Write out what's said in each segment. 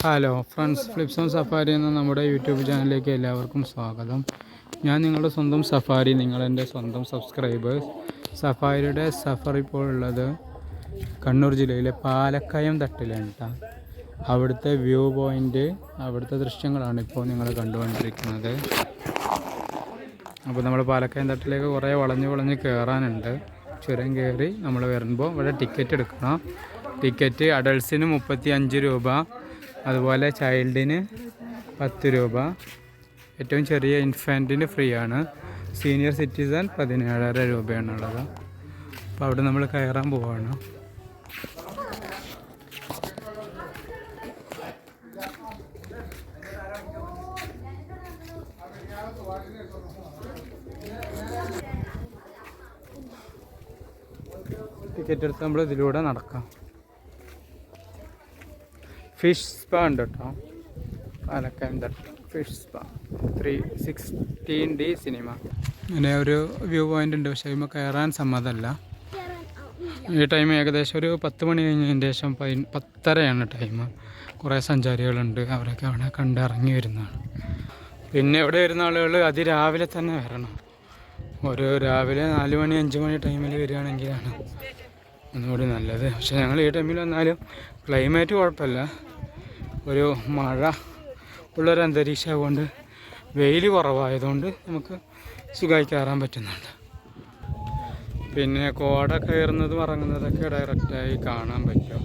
Hello friends, flips on safari എന്ന നമ്മുടെ YouTube ചാനലിലേക്ക് എല്ലാവർക്കും സ്വാഗതം. ഞാൻ നിങ്ങളുടെ സ്വന്തം സഫാരി, നിങ്ങളെൻ്റെ സ്വന്തം സബ്സ്ക്രൈബേഴ്സ്. സഫാരിയുടെ സഫർ ഇപ്പോൾ ഉള്ളത് കണ്ണൂർ ജില്ലയിലെ പാലക്കയം തട്ടിലാണ് കേട്ടോ. അവിടുത്തെ വ്യൂ പോയിൻ്റ്, അവിടുത്തെ ദൃശ്യങ്ങളാണ് ഇപ്പോൾ നിങ്ങൾ കണ്ടുകൊണ്ടിരിക്കുന്നത്. അപ്പോൾ നമ്മൾ പാലക്കയം തട്ടിലേക്ക് കുറേ വളഞ്ഞ് കയറാനുണ്ട്. ചുരം കയറി നമ്മൾ വരുമ്പോൾ ഇവിടെ ടിക്കറ്റ് എടുക്കണം. ടിക്കറ്റ് അഡൾട്ട്സിന് 35 രൂപ, അതുപോലെ ചൈൽഡിന് 10 രൂപ, ഏറ്റവും ചെറിയ ഇൻഫാൻറ്റിന് ഫ്രീ ആണ്. Senior citizen 17.5 രൂപയാണുള്ളത്. അപ്പോൾ അവിടെ നമ്മൾ കയറാൻ പോവാണ്. ടിക്കറ്റ് എടുത്ത് നമ്മൾ ഇതിലൂടെ നടക്കാം. ഫിഷ് സ്പാ ഉണ്ട് കേട്ടോ, Palakkayam Thattu fish spa 316D cinema. അങ്ങനെ ഒരു വ്യൂ പോയിൻ്റ് ഉണ്ട്, പക്ഷേ അതിൽ കയറാൻ സമ്മതമല്ല. ഈ ടൈം ഏകദേശം ഒരു 10 മണി കഴിഞ്ഞതിന് ശേഷം 10:30 ടൈം. കുറേ സഞ്ചാരികളുണ്ട്, അവരൊക്കെ അവിടെ കണ്ടിറങ്ങി വരുന്നതാണ്. പിന്നെ ഇവിടെ വരുന്ന ആളുകൾ അതിരാവിലെ തന്നെ വരണം. ഒരു രാവിലെ 4 മണി 5 മണി ടൈമിൽ വരികയാണെങ്കിലാണ് ഒന്നുകൂടി നല്ലത്. പക്ഷേ ഞങ്ങൾ ഈ ടൈമിൽ വന്നാലും ക്ലൈമറ്റ് കുഴപ്പമില്ല, ഒരു മഴ ഉള്ളൊരു അന്തരീക്ഷമായതുകൊണ്ട്, വെയിൽ കുറവായതുകൊണ്ട് നമുക്ക് സുഖമായി കയറാൻ പറ്റുന്നുണ്ട്. പിന്നെ കോട കയറുന്നതും ഇറങ്ങുന്നതൊക്കെ ഡയറക്റ്റായി കാണാൻ പറ്റും.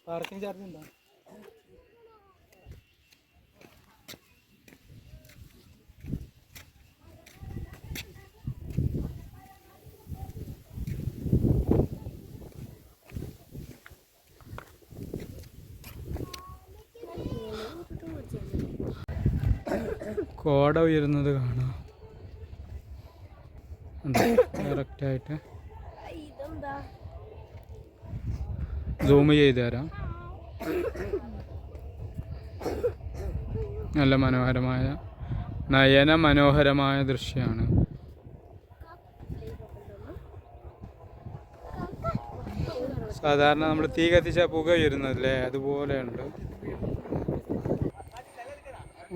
പാർക്കിംഗ് ചാർജ് ഉണ്ടോ? കോട ഉയരുന്നത് കാണാം ഡയറക്റ്റായിട്ട്. സൂം ചെയ്ത് തരാം. നല്ല നയന മനോഹരമായ ദൃശ്യമാണ്. സാധാരണ നമ്മൾ തീ കത്തിച്ച പുക വരുന്നതല്ലേ, അതുപോലെയുണ്ട്.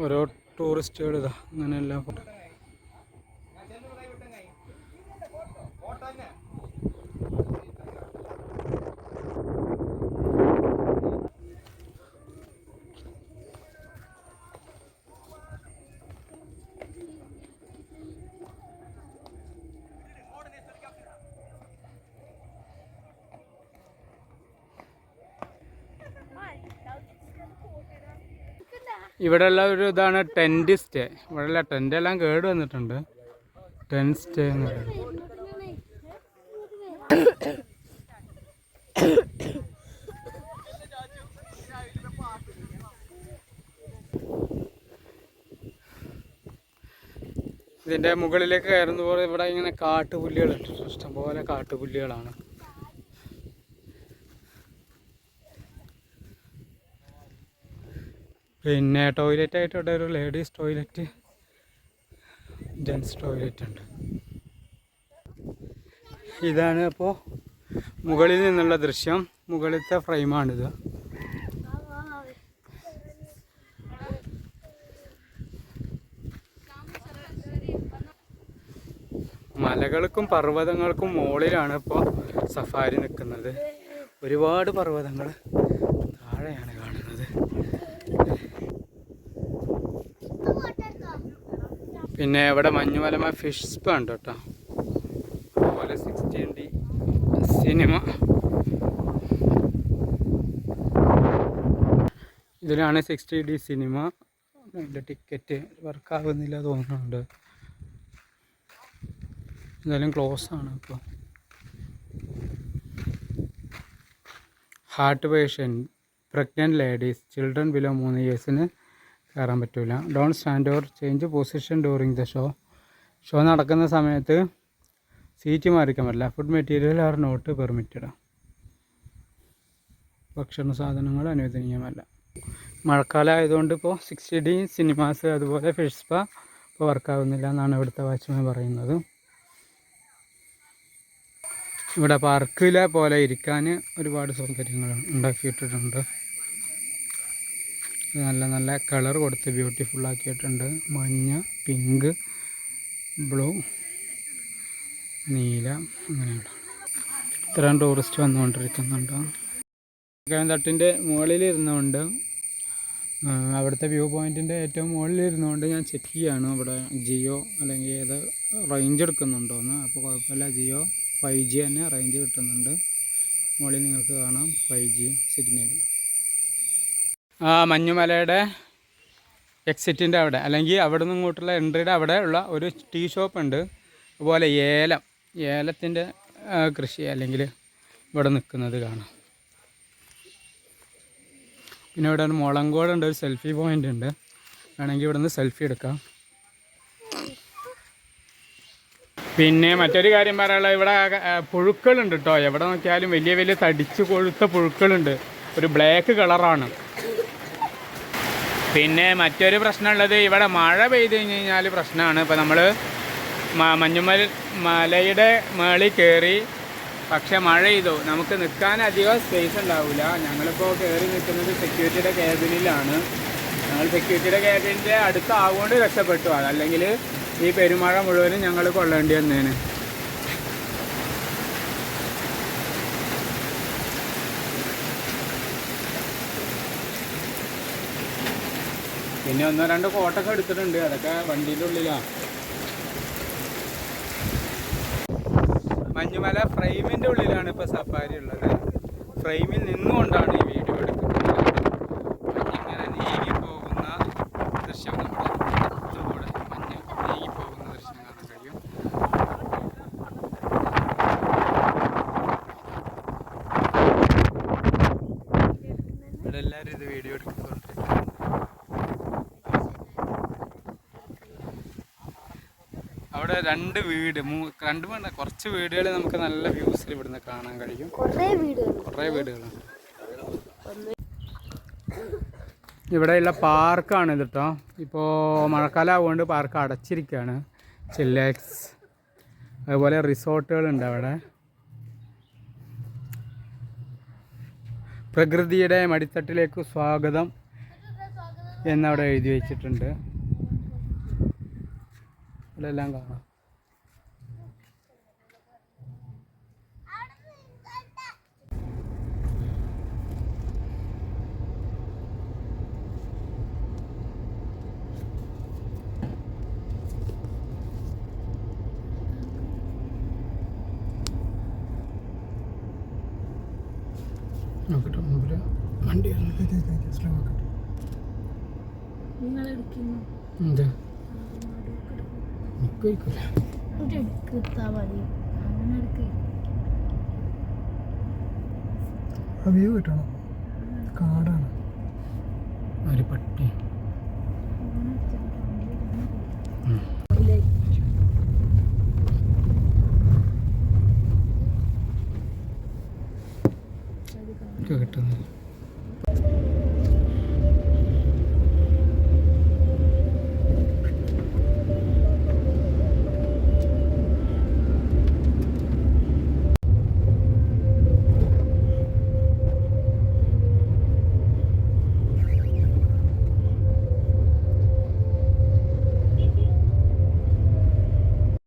ഓരോ ടൂറിസ്റ്റുകൾ ഇതാ അങ്ങനെയെല്ലാം. ഇവിടെയുള്ള ഒരു ഇതാണ് ടെൻറ്റ് സ്റ്റേ. ഇവിടെയുള്ള ടെൻ്റ് എല്ലാം കേട് വന്നിട്ടുണ്ട്. ടെൻറ്റ് സ്റ്റേ എന്ന് പറയുന്നത് ഇതിൻ്റെ മുകളിലേക്ക് കയറുന്ന പോലെ ഇവിടെ ഇങ്ങനെ കാട്ടുപുല്ലുകളുണ്ട്, ഇഷ്ടംപോലെ കാട്ടുപുല്ലുകളാണ്. പിന്നെ ടോയ്ലറ്റ് ആയിട്ട് ഇവിടെ ഒരു ലേഡീസ് ടോയ്ലറ്റ്, ജെൻസ് ടോയ്ലറ്റ് ഉണ്ട്. ഇതാണ് അപ്പോൾ മുകളിൽ നിന്നുള്ള ദൃശ്യം, മുകളിലത്തെ ഫ്രെയിമാണിത്. മലകൾക്കും പർവ്വതങ്ങൾക്കും മുകളിലാണ് ഇപ്പോൾ സഫാരി നിൽക്കുന്നത്. ഒരുപാട് പർവ്വതങ്ങൾ താഴെയാണ് കാണുന്നത്. പിന്നെ ഇവിടെ മഞ്ഞുമലമ ഫിഷ് സ്പാ ഉണ്ട് കേട്ടോ. അതുപോലെ 16D സിനിമ, ഇതിലാണ് 60D സിനിമ. അതിൻ്റെ ടിക്കറ്റ് വർക്കാകുന്നില്ല തോന്നുന്നുണ്ട്, എന്തായാലും ക്ലോസ് ആണ് ഇപ്പോൾ. Heart patient, pregnant ladies, children below 3 ഇയേഴ്സിന് കയറാൻ പറ്റില്ല. Don't stand or change position during the show നടക്കുന്ന സമയത്ത് സീറ്റ് മാറിക്കാൻ പറ്റില്ല. Food material are not permitted. ഭക്ഷണ സാധനങ്ങൾ അനുവദനീയമല്ല. മഴക്കാലം ആയതുകൊണ്ട് ഇപ്പോൾ 60D സിനിമാസ് അതുപോലെ ഫിഷ് സ്പാ ഇപ്പോൾ വർക്കാവുന്നില്ല എന്നാണ് ഇവിടുത്തെ വാച്ച്മാൻ പറയുന്നത്. ഇവിടെ പാർക്കിലെ പോലെ ഇരിക്കാൻ ഒരുപാട് സൗകര്യങ്ങൾ ഉണ്ടാക്കിയിട്ടിട്ടുണ്ട്. നല്ല നല്ല കളർ കൊടുത്ത് ബ്യൂട്ടിഫുൾ ആക്കിയിട്ടുണ്ട്. മഞ്ഞ, പിങ്ക്, ബ്ലൂ, നീല അങ്ങനെയാണ്. ഇത്രയും ടൂറിസ്റ്റ് വന്നുകൊണ്ടിരിക്കുന്നുണ്ട്. തട്ടിൻ്റെ മുകളിലിരുന്നുകൊണ്ട് അവിടുത്തെ വ്യൂ പോയിൻറ്റിൻ്റെ ഏറ്റവും മുകളിലിരുന്നുകൊണ്ട് ഞാൻ ചെക്ക് ചെയ്യുകയാണ് ഇവിടെ ജിയോ അല്ലെങ്കിൽ ഏത് റേഞ്ച് എടുക്കുന്നുണ്ടോയെന്ന്. അപ്പോൾ കുഴപ്പമില്ല, ജിയോ 5G തന്നെ റേഞ്ച് കിട്ടുന്നുണ്ട്. മുകളിൽ നിങ്ങൾക്ക് കാണാം 5G സിഗ്നൽ. മഞ്ഞുമലയുടെ എക്സിറ്റിൻ്റെ അവിടെ അല്ലെങ്കിൽ അവിടെ നിന്ന് ഇങ്ങോട്ടുള്ള എൻട്രിയുടെ അവിടെ ഉള്ള ഒരു ടീ ഷോപ്പ് ഉണ്ട്. അതുപോലെ ഏലത്തിൻ്റെ കൃഷി അല്ലെങ്കിൽ ഇവിടെ നിൽക്കുന്നത് കാണാം. പിന്നെ ഇവിടെ ഒരു മുളങ്കോടുണ്ട്, ഒരു സെൽഫി പോയിൻ്റ് ഉണ്ട്. വേണമെങ്കിൽ ഇവിടെ നിന്ന് സെൽഫി എടുക്കാം. പിന്നെ മറ്റൊരു കാര്യം പറയാനുള്ളത്, ഇവിടെ പുഴുക്കളുണ്ട് കേട്ടോ. എവിടെ നോക്കിയാലും വലിയ വലിയ തടിച്ച് കൊഴുത്ത പുഴുക്കളുണ്ട്. ഒരു ബ്ലാക്ക് കളറാണ്. പിന്നെ മറ്റൊരു പ്രശ്നമുള്ളത്, ഇവിടെ മഴ പെയ്ത് കഴിഞ്ഞാൽ പ്രശ്നമാണ്. ഇപ്പോൾ നമ്മൾ മലയുടെ മേളിൽ കയറി, പക്ഷെ മഴ ചെയ്തു നമുക്ക് നിൽക്കാൻ അധികം സ്പേസ് ഉണ്ടാവില്ല. ഞങ്ങളിപ്പോൾ കയറി നിൽക്കുന്നത് സെക്യൂരിറ്റിയുടെ ക്യാബിനിലാണ്. ഞങ്ങൾ സെക്യൂരിറ്റിയുടെ ക്യാബിൻ്റെ അടുത്താവുകൊണ്ട് രക്ഷപ്പെട്ടു. അതല്ലെങ്കിൽ ഈ പെരുമഴ മുഴുവനും ഞങ്ങൾ കൊള്ളേണ്ടി വന്നേന്. പിന്നെ 1-2 കോട്ടൊക്കെ എടുത്തിട്ടുണ്ട്, അതൊക്കെ വണ്ടീൻ്റെ ഉള്ളിലാണ്. മഞ്ഞുമല ഫ്രെയിമിൻ്റെ ഉള്ളിലാണ് ഇപ്പോൾ സഫാരി ഉള്ളത്. ഫ്രെയിമിൽ നിന്നുകൊണ്ടാണ് ഈ വീഡിയോ എടുക്കുന്നത്. മഞ്ഞിങ്ങനെ നീങ്ങിപ്പോകുന്ന ദൃശ്യം നമ്മുടെ മഞ്ഞ് നീങ്ങിപ്പോകുന്ന ദൃശ്യം കാണാൻ കഴിയും. ഇവിടെ എല്ലാവരും ഇത് വീഡിയോ എടുക്കുന്നുണ്ട്. അവിടെ 2 വീട് കുറച്ച് വീടുകൾ നമുക്ക് നല്ല വ്യൂസിൽ ഇവിടുന്ന് കാണാൻ കഴിയും. കുറേ വീടുകളുണ്ട്. ഇവിടെയുള്ള പാർക്കാണ് ഇത് കേട്ടോ. ഇപ്പോൾ മഴക്കാലം ആവുകൊണ്ട് പാർക്ക് അടച്ചിരിക്കുകയാണ്. ചില്ലാക്സ് അതുപോലെ റിസോർട്ടുകളുണ്ട് അവിടെ. പ്രകൃതിയുടെ മടിത്തട്ടിലേക്ക് സ്വാഗതം എന്നവിടെ എഴുതി വെച്ചിട്ടുണ്ട്. ഇവിടെ എല്ലാം കാണാം. നോക്കട്ടെ മുമ്പിൽ വണ്ടി എന്താ വ്യൂ കിട്ടണം. കാടാണ്. ഒരു പട്ടി.